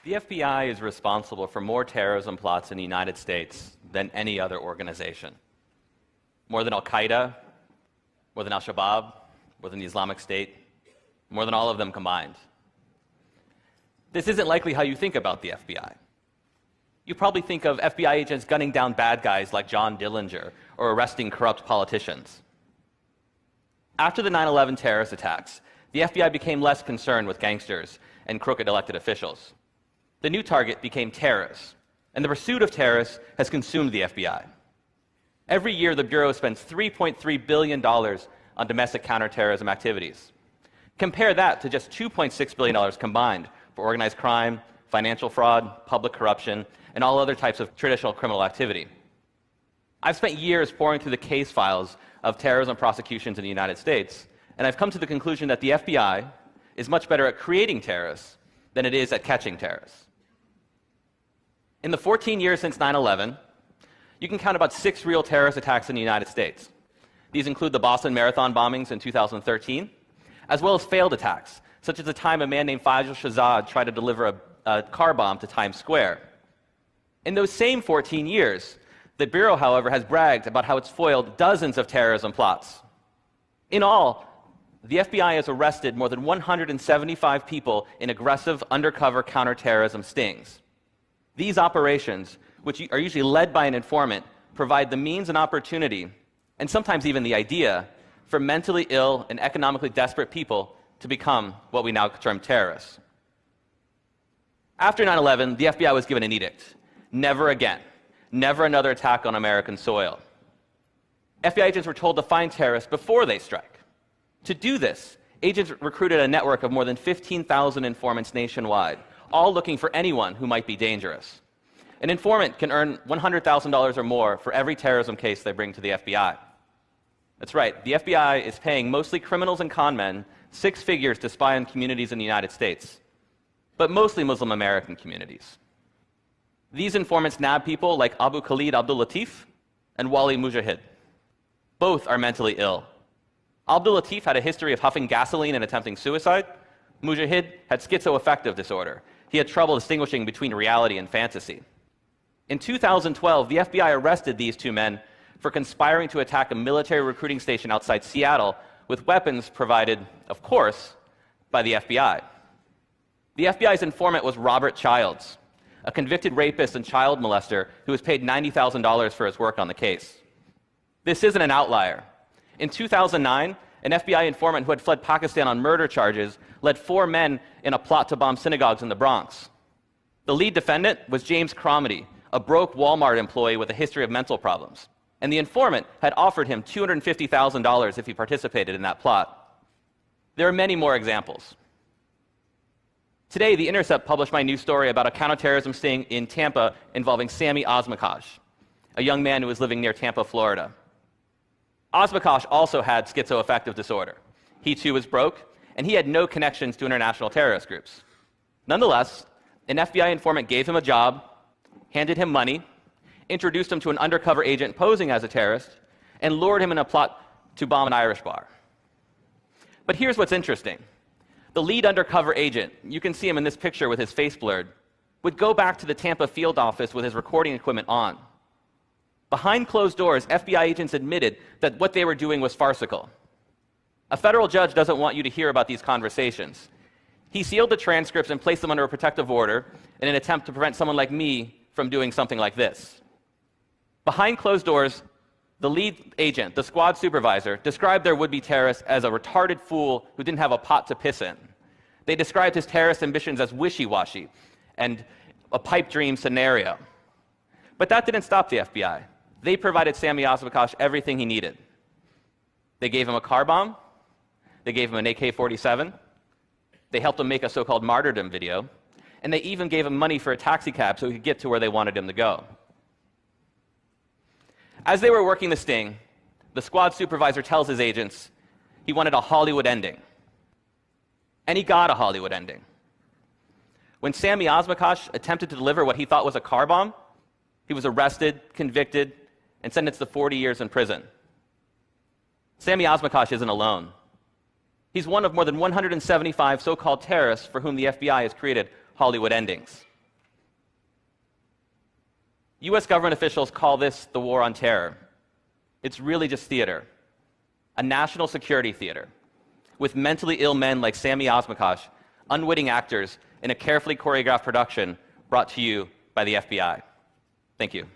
The FBI is responsible for more terrorism plots in the United States than any other organization. More than Al-Qaeda, more than Al-Shabaab, more than the Islamic State, more than all of them combined. This isn't likely how you think about the FBI. You probably think of FBI agents gunning down bad guys like John Dillinger or arresting corrupt politicians. After the 9/11 terrorist attacks, the FBI became less concerned with gangsters and crooked elected officials. The new target became terrorists, and the pursuit of terrorists has consumed the FBI. Every year, the Bureau spends $3.3 billion on domestic counterterrorism activities. Compare that to just $2.6 billion combined for organized crime, financial fraud, public corruption, and all other types of traditional criminal activity. I've spent years poring through the case files of terrorism prosecutions in the United States, and I've come to the conclusion that the FBI is much better at creating terrorists than it is at catching terrorists. In the 14 years since 9/11, you can count about 6 real terrorist attacks in the United States. These include the Boston Marathon bombings in 2013, as well as failed attacks, such as the time a man named Fajr Shahzad tried to deliver a car bomb to Times Square. In those same 14 years, the Bureau, however, has bragged about how it's foiled dozens of terrorism plots. In all, the FBI has arrested more than 175 people in aggressive undercover counterterrorism stings. These operations, which are usually led by an informant, provide the means and opportunity, and sometimes even the idea, for mentally ill and economically desperate people to become what we now term terrorists. After 9/11, the FBI was given an edict. Never again. Never another attack on American soil. FBI agents were told to find terrorists before they strike. To do this, agents recruited a network of more than 15,000 informants nationwide, all looking for anyone who might be dangerous. An informant can earn $100,000 or more for every terrorism case they bring to the FBI. That's right, the FBI is paying mostly criminals and con men 6 figures to spy on communities in the United States, but mostly Muslim American communities. These informants nab people like Abu Khalid Abdul Latif and Wali Mujahid. Both are mentally ill. Abdul Latif had a history of huffing gasoline and attempting suicide. Mujahid had schizoaffective disorder. He had trouble distinguishing between reality and fantasy. In 2012, the FBI arrested these 2 men for conspiring to attack a military recruiting station outside Seattle with weapons provided, of course, by the FBI. The FBI's informant was Robert Childs, a convicted rapist and child molester who was paid $90,000 for his work on the case. This isn't an outlier. In 2009, an FBI informant who had fled Pakistan on murder charges led 4 men in a plot to bomb synagogues in the Bronx. The lead defendant was James Cromedy, a broke Walmart employee with a history of mental problems, and the informant had offered him $250,000 if he participated in that plot. There are many more examples. Today, The Intercept published my new story about a counterterrorism sting in Tampa involving Sami Osmakash, a young man who was living near Tampa, Florida. Osmakash also had schizoaffective disorder. He too was broke, and he had no connections to international terrorist groups. Nonetheless, an FBI informant gave him a job, handed him money, introduced him to an undercover agent posing as a terrorist, and lured him in a plot to bomb an Irish bar. But here's what's interesting. The lead undercover agent, you can see him in this picture with his face blurred, would go back to the Tampa field office with his recording equipment on. Behind closed doors, FBI agents admitted that what they were doing was farcical. A federal judge doesn't want you to hear about these conversations. He sealed the transcripts and placed them under a protective order in an attempt to prevent someone like me from doing something like this. Behind closed doors, the lead agent, the squad supervisor, described their would-be terrorist as a retarded fool who didn't have a pot to piss in. They described his terrorist ambitions as wishy-washy and a pipe dream scenario. But that didn't stop the FBI. They provided Sami Osmakash everything he needed. They gave him a car bomb. They gave him an AK-47. They helped him make a so-called martyrdom video. And they even gave him money for a taxi cab so he could get to where they wanted him to go. As they were working the sting, the squad supervisor tells his agents he wanted a Hollywood ending. And he got a Hollywood ending. When Sami Osmakash attempted to deliver what he thought was a car bomb, he was arrested, convicted, and sentenced to 40 years in prison. Sami Osmakash isn't alone. He's one of more than 175 so-called terrorists for whom the FBI has created Hollywood endings. US government officials call this the war on terror. It's really just theater, a national security theater, with mentally ill men like Sammy Osmakash, unwitting actors in a carefully choreographed production brought to you by the FBI. Thank you.